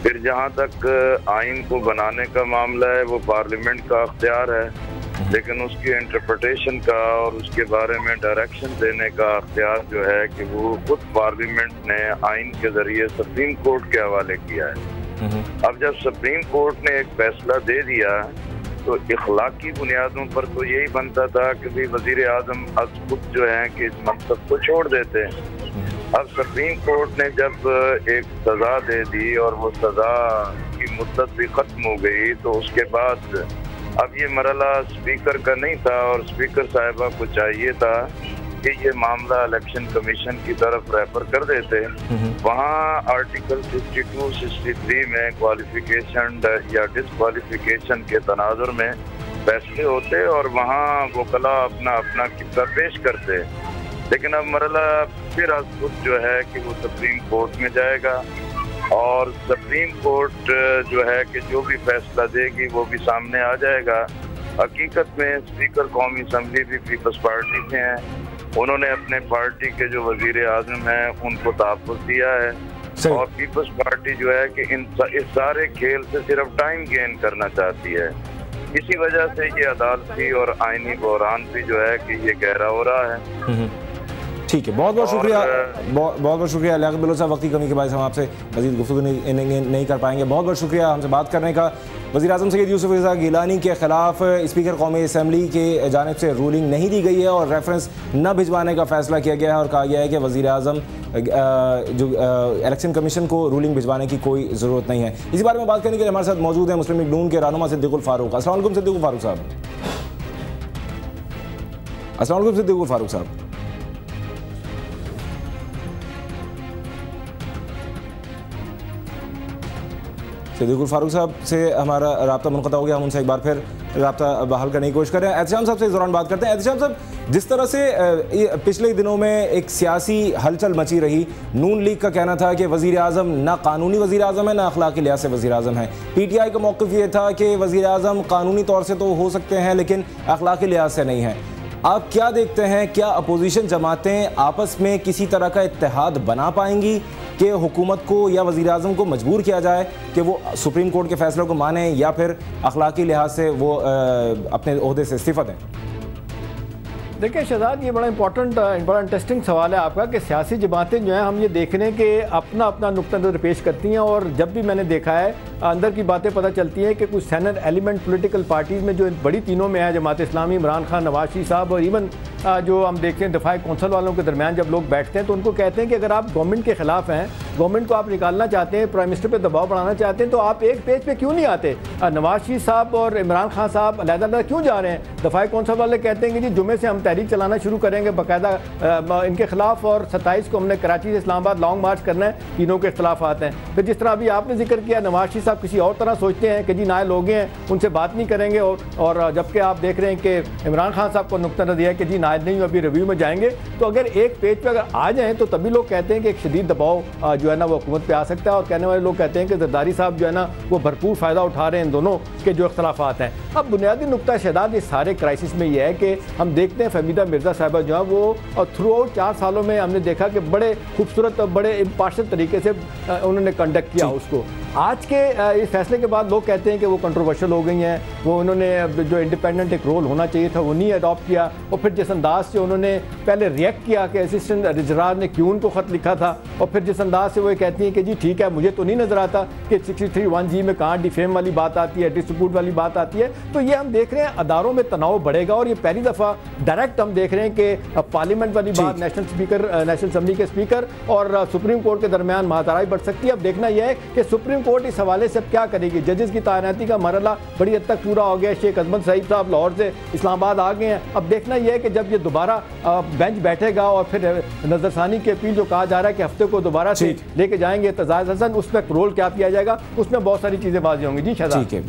फिर जहाँ तक आइन को बनाने का मामला है वो पार्लियामेंट का अख्तियार है, लेकिन उसकी इंटरप्रिटेशन का और उसके बारे में डायरेक्शन देने का अख्तियार जो है कि वो खुद पार्लियामेंट ने आइन के जरिए सुप्रीम कोर्ट के हवाले किया है। अब जब सुप्रीम कोर्ट ने एक फैसला दे दिया तो इखलाकी बुनियादों पर तो यही बनता था कि भाई वजीर आजम अब खुद जो है कि इस मनसब को छोड़ देते हैं। अब सुप्रीम कोर्ट ने जब एक सजा दे दी और वो सजा की मुद्दत भी खत्म हो गई तो उसके बाद अब ये मरला स्पीकर का नहीं था और स्पीकर साहिबा को चाहिए था कि ये मामला इलेक्शन कमीशन की तरफ रेफर कर देते। वहाँ आर्टिकल 62-63 में क्वालिफिकेशन या डिसक्वालिफिकेशन के तनाजुर में फैसले होते और वहाँ वकला अपना अपना किस्सा पेश करते। लेकिन अब मरला फिर खुद जो है कि वो सुप्रीम कोर्ट में जाएगा और सुप्रीम कोर्ट जो है कि जो भी फैसला देगी वो भी सामने आ जाएगा। हकीकत में स्पीकर कौमी असम्बली भी पीपल्स पार्टी के हैं, उन्होंने अपने पार्टी के जो वजीर आजम हैं उनको तहफ़्फ़ुज़ दिया है और पीपल्स पार्टी जो है कि इस सारे खेल से सिर्फ टाइम गेन करना चाहती है। इसी वजह से ये अदालती और आइनी बहरान भी जो है कि ये गहरा हो रहा है। ठीक है, बहुत बहुत शुक्रिया, बहुत बहुत शुक्रिया लियाकत बिल्लो साहब। वक्त की कमी के बाद हम आपसे मज़ीद गुफ्तगू नहीं कर पाएंगे। बहुत बहुत शुक्रिया हमसे बात करने का। वज़ीर आज़म सैयद यूसुफ रज़ा गिलानी के ख़िलाफ़ स्पीकर कौमी असम्बली के जानिब से रूलिंग नहीं दी गई है और रेफरेंस न भिजवाने का फ़ैसला किया गया है और कहा गया है कि वज़ीर आज़म जो इलेक्शन कमीशन को रूलिंग भिजवाने की कोई ज़रूरत नहीं है। इसी बारे में बात करने के लिए हमारे साथ मौजूद है मुस्लिम लीग नून के रहनुमा सिद्दीकुल फारूक। अस्सलाम वालेकुम सिद्दीकुल फारूक साहब। अस्सलाम वालेकुम सिद्दीकुल फारूक साहब। सिद्दीकुल फारूक साहब से हमारा राब्ता मुनक़ता हो गया, हम उनसे एक बार फिर राब्ता बहाल करने की कोशिश कर रहे हैं। एहतशाम साहब से इस दौरान बात करते हैं। एहतशाम साहब, जिस तरह से पिछले दिनों में एक सियासी हलचल मची रही, नून लीग का कहना था कि वज़ीर आज़म ना कानूनी वज़ीर आज़म है ना अखलाकी लिहाज से वज़ीर आज़म है। PTI का मौक़िफ़ ये था कि वज़ीर आज़म कानूनी तौर से तो हो सकते हैं लेकिन अखलाकी लिहाज से नहीं है। आप क्या देखते हैं, क्या अपोजिशन जमातें आपस में किसी तरह का इत्तेहाद बना पाएंगी कि हुकूमत को या वज़ीर आज़म को मजबूर किया जाए कि वो सुप्रीम कोर्ट के फैसलों को माने या फिर अखलाकी लिहाज से वो अपने ओहदे से इस्तीफ़ा दें? देखिए शहजाद, ये बड़ा बड़ा इंटरेस्टिंग सवाल है आपका कि सियासी जमातें जो हैं हम ये देख रहे हैं कि अपना अपना नुक्ता नज़र पेश करती हैं और जब भी मैंने देखा है अंदर की बातें पता चलती हैं कि कुछ सैनर एलिमेंट पॉलिटिकल पार्टीज़ में जो बड़ी तीनों में है, जमात इस्लामी, इमरान खान, नवाज शरीफ साहब और इवन जो हम देखते हैं दिफाई कौंसल वालों के दरमियान जब लोग बैठते हैं तो उनको कहते हैं कि अगर आप गवर्नमेंट के खिलाफ हैं, गवर्नमेंट को आप निकालना चाहते हैं, प्राइम मिनिस्टर पे दबाव बढ़ाना चाहते हैं तो आप एक पेज पे क्यों नहीं आते? नवाज शरीफ साहब और इमरान खान साहब अलग-अलग क्यों जा रहे हैं? दिफाई कौंसल वाले कहते हैं कि जी जुमे से हम तहरीक चलाना शुरू करेंगे बाकायदा इनके खिलाफ और 27 को हमने कराची से इस्लामाबाद लॉन्ग मार्च करना है। तीनों के इख्तलाफात हैं। फिर जिस तरह अभी आपने जिक्र किया, नवाज शरीफ साहब किसी और तरह सोचते हैं कि जी नाए लोग हैं उनसे बात नहीं करेंगे और जबकि आप देख रहे हैं कि इमरान खान साहब को नुक्ता नज़र है कि जी नाए नहीं अभी रिव्यू में जाएंगे। तो अगर एक पेज पर अगर आ जाएँ तो तभी लोग कहते हैं कि एक शदीद दबाव जो है ना वो हुकूमत पर आ सकता है और कहने वाले लोग कहते हैं कि जरदारी साहब जो है ना वो भरपूर फ़ायदा उठा रहे हैं इन दोनों के जो इख्तलाफात हैं। अब बुनियादी नुक्ता शहजाद इस सारे क्राइसिस में ये है कि हम देखते हैं फहमीदा मिर्ज़ा साहिबा जो है वो थ्रू आउट 4 सालों में हमने देखा कि बड़े खूबसूरत बड़े इम्पार्शल तरीके से उन्होंने कंडक्ट किया उसको। आज के इस फैसले के बाद लोग कहते हैं कि वो कंट्रोवर्शियल हो गई हैं, वो उन्होंने जो इंडिपेंडेंट एक रोल होना चाहिए था वो नहीं अडॉप्ट किया और फिर जिस अंदाज से उन्होंने पहले रिएक्ट किया कि असिस्टेंट रजिस्ट्रार ने क्यों उनको ख़त लिखा था और फिर जिस अंदाज से वो कहती हैं कि जी ठीक है मुझे तो नहीं नज़र आता कि 63(1) में कहाँ डिफेम वाली बात आती है, डिस्ट्रीब्यूट वाली बात आती है। तो ये हम देख रहे हैं अदारों में तनाव बढ़ेगा और ये पहली दफ़ा डायरेक्ट हम देख रहे हैं कि पार्लियामेंट वाली बात नेशनल असम्बली के स्पीकर और सुप्रीम कोर्ट के दरमियान महाताराई बढ़ सकती है। अब देखना यह है कि सुप्रीम कोर्ट इस हवाले से अब क्या करेगी। जजेस की तैनाती का मरहला बड़ी हद तक पूरा हो गया। शेख अजमत सईद साहब लाहौर से इस्लामाबाद आ गए हैं। अब देखना यह है कि जब ये दोबारा बेंच बैठेगा और फिर नजरसानी की अपील जो कहा जा रहा है कि हफ्ते को दोबारा से लेके जाएंगे तजाज हसन, उसमें रोल क्या किया जाएगा, उसमें बहुत सारी चीजें वाज़ेह होंगी। जी शहजाद, ठीक है,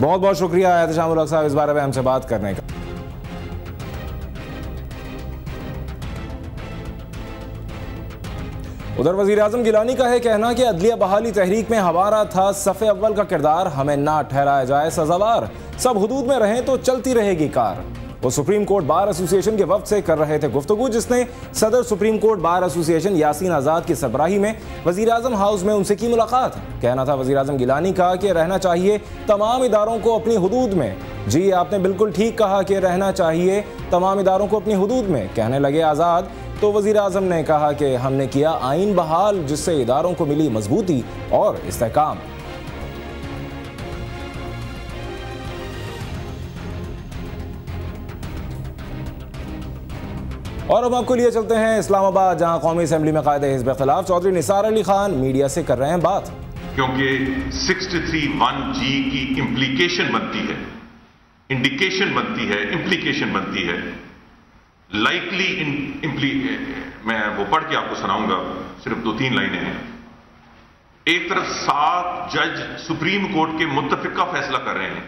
बहुत बहुत शुक्रिया एहतशाम साहब इस बारे में हमसे बात करने का। उधर वज़ीर आज़म गिलानी का है कहना कि अदलिया बहाली तहरीक में हमारा था सफ़े अव्वल का किरदार, हमें ना ठहराया जाए सज़ावार, सब हुदूद में रहें तो चलती रहेगी कार। वो सुप्रीम कोर्ट बार एसोसिएशन के वफ्द से कर रहे थे गुफ्तगू, जिसने सदर supreme court bar association Yasin Azad की सरबराही में वज़ीर आज़म हाउस में उनसे की मुलाकात। कहना था वज़ीर आज़म गिलानी का कि रहना चाहिए तमाम इदारों को अपनी हुदूद में। जी आपने बिल्कुल ठीक कहा कि रहना चाहिए तमाम इदारों को अपनी हुदूद में। कहने लगे आज़ाद तो वज़ीर आज़म ने कहा कि हमने किया आइन बहाल, जिससे इदारों को मिली मजबूती और इस्तेहकाम। और अब आपको लिए चलते हैं इस्लामाबाद, जहां कौमी असेंबली में कायदे हिज़्ब इख्तिलाफ चौधरी निसार अली खान मीडिया से कर रहे हैं बात। क्योंकि 63(1)G की इम्प्लीकेशन बनती है, इंडिकेशन बनती है, इम्प्लीकेशन बनती है, लाइकली मैं वो पढ़ के आपको सुनाऊंगा, सिर्फ 2-3 लाइनें हैं। एक तरफ 7 जज सुप्रीम कोर्ट के मुत्तफिका फैसला कर रहे हैं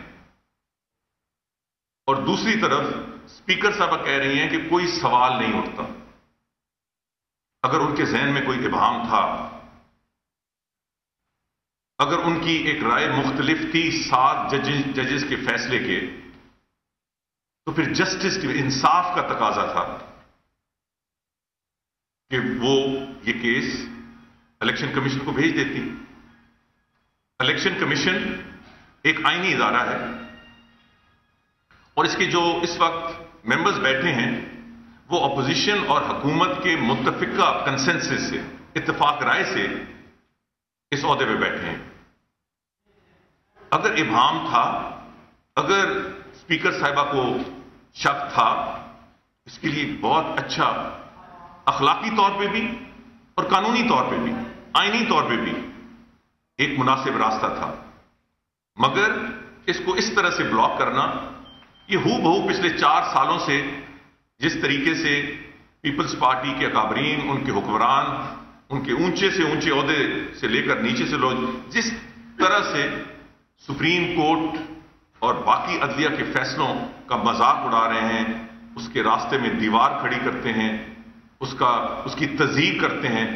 और दूसरी तरफ स्पीकर साहब कह रही हैं कि कोई सवाल नहीं उठता। अगर उनके जहन में कोई इबाहम था, अगर उनकी एक राय मुख्तलिफ थी 7 जजेस के फैसले के, तो फिर जस्टिस के इंसाफ का तकाजा था कि वो ये केस इलेक्शन कमीशन को भेज देती। इलेक्शन कमीशन एक आईनी इदारा है और इसके जो इस वक्त मेंबर्स बैठे हैं वो अपोजिशन और हुकूमत के मुत्तफिका कंसेंसस से, इत्तेफाक राय से इस ओहदे पे बैठे हैं। अगर इबाहम था, अगर स्पीकर साहिबा को शक था, इसके लिए बहुत अच्छा अखलाकी तौर पे भी और कानूनी तौर पे भी, आईनी तौर पे भी एक मुनासिब रास्ता था। मगर इसको इस तरह से ब्लॉक करना, ये हूबहू पिछले 4 सालों से जिस तरीके से पीपल्स पार्टी के अकाबरीन, उनके हुक्मरान, उनके ऊंचे से ऊंचे ओहदे से लेकर नीचे से लोग जिस तरह से सुप्रीम कोर्ट और बाकी अदलिया के फैसलों का मजाक उड़ा रहे हैं, उसके रास्ते में दीवार खड़ी करते हैं, उसकी तज़यीक करते हैं,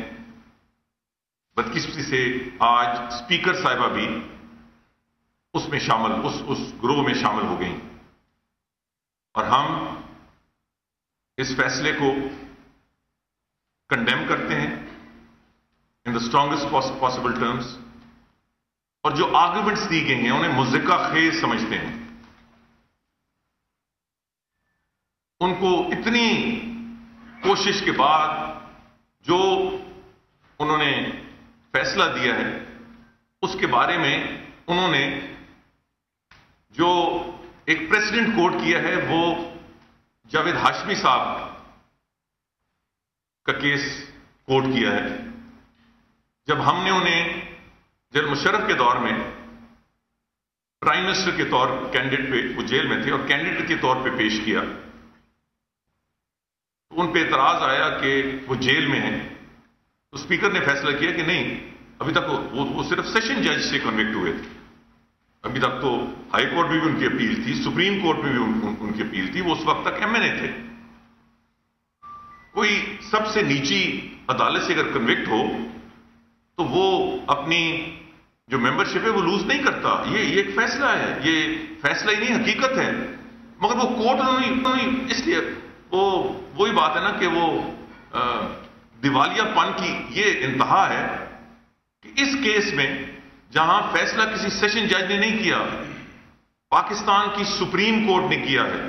बदकिस्मती से आज स्पीकर साहिबा भी उसमें शामिल, उस ग्रोह में शामिल हो गई। और हम इस फैसले को कंडेम करते हैं in the strongest possible terms, और जो आर्गुमेंट्स दी गई हैं उन्हें मुज़्ज़िका खेज समझते हैं। उनको इतनी कोशिश के बाद जो उन्होंने फैसला दिया है उसके बारे में उन्होंने जो एक प्रेसिडेंट कोट किया है वो जावेद हाशमी साहब का केस कोट किया है। जब हमने उन्हें जनरल मुशर्रफ के दौर में प्राइम मिनिस्टर के तौर कैंडिडेट पे, वो जेल में थे और कैंडिडेट के तौर पे पेश किया, तो उन पे एतराज आया कि वो जेल में है। तो स्पीकर ने फैसला किया कि नहीं, अभी तक वो सिर्फ सेशन जज से कन्विक्ट हुए थे, अभी तक तो हाई कोर्ट में भी उनकी अपील थी, सुप्रीम कोर्ट में भी उनकी अपील थी, वो उस वक्त तक एमएनए थे। कोई सबसे नीची अदालत से अगर कन्विक्ट हो तो वो अपनी जो मेंबरशिप है वो लूज नहीं करता। ये एक फैसला है, ये फैसला ही नहीं हकीकत है। मगर वो कोर्ट नहीं, इसलिए वो वही बात है ना कि वो दिवालियापन की ये इंतहा है कि इस केस में जहां फैसला किसी सेशन जज ने नहीं किया, पाकिस्तान की सुप्रीम कोर्ट ने किया है,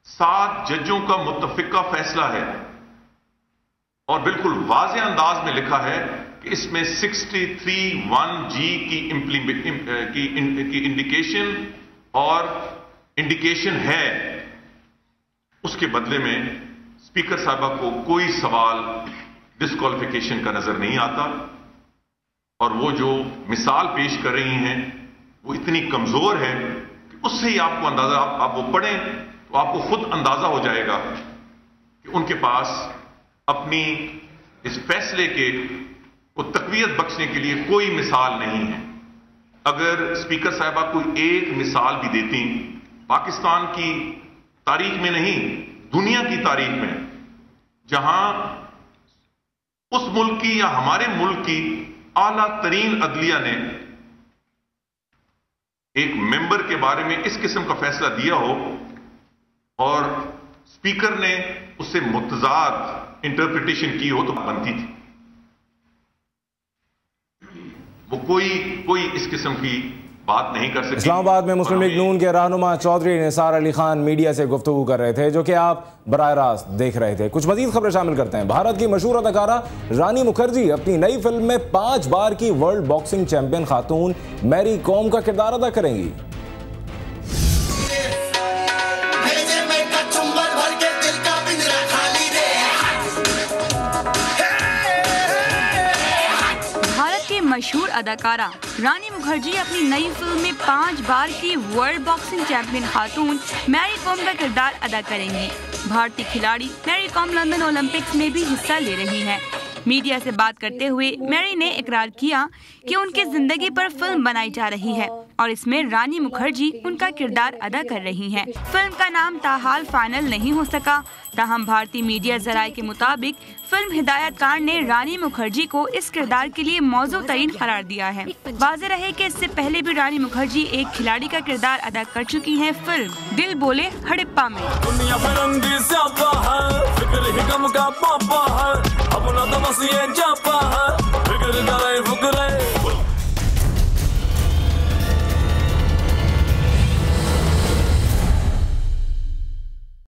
7 जजों का मुत्तफिका फैसला है और बिल्कुल वाज़ेह अंदाज में लिखा है कि इसमें 63(1)G की इंडिकेशन और इंडिकेशन है। उसके बदले में स्पीकर साहबा को कोई सवाल डिस्क्वालिफिकेशन का नजर नहीं आता और वो जो मिसाल पेश कर रही हैं वो इतनी कमजोर है कि उससे ही आपको अंदाजा, आप वो पढ़ें तो आपको खुद अंदाजा हो जाएगा कि उनके पास अपनी इस फैसले को तकवीयत बख्शने के लिए कोई मिसाल नहीं है। अगर स्पीकर साहबा कोई एक मिसाल भी देती, पाकिस्तान की तारीख में नहीं दुनिया की तारीख में, जहां उस मुल्क की या हमारे मुल्क की आला तरीन अदलिया ने एक मेंबर के बारे में इस किस्म का फैसला दिया हो, और स्पीकर ने उससे मुतजाद इंटरप्रिटेशन की हो तो बनती थी। वो कोई इस किस्म की बात नहीं कर सकती। इस्लामाबाद में मुस्लिम लीग नून के रहनुमा चौधरी निसार अली खान मीडिया से गुफ्तगू कर रहे थे, जो कि आप बराह रास्त देख रहे थे। कुछ मजीद खबरें शामिल करते हैं। भारत की मशहूर अदाकारा रानी मुखर्जी अपनी नई फिल्म में 5 बार की वर्ल्ड बॉक्सिंग चैंपियन खातून मैरी कॉम का किरदार अदा करेंगी। मशहूर अदाकारा रानी मुखर्जी अपनी नई फिल्म में 5 बार की वर्ल्ड बॉक्सिंग चैंपियन खातून मैरी कॉम का किरदार अदा करेंगी। भारतीय खिलाड़ी मैरी कॉम लंदन ओलंपिक्स में भी हिस्सा ले रही हैं। मीडिया से बात करते हुए मैरी ने इकरार किया कि उनकी जिंदगी पर फिल्म बनाई जा रही है और इसमें रानी मुखर्जी उनका किरदार अदा कर रही हैं। फिल्म का नाम ताहाल फाइनल नहीं हो सका, ताहम भारतीय मीडिया जराये के मुताबिक फिल्म हिदायतकार ने रानी मुखर्जी को इस किरदार के लिए मौजू तरीन करार दिया है। वाज़ेह रहे कि इससे पहले भी रानी मुखर्जी एक खिलाड़ी का किरदार अदा कर चुकी हैं फिल्म दिल बोले हड़प्पा में।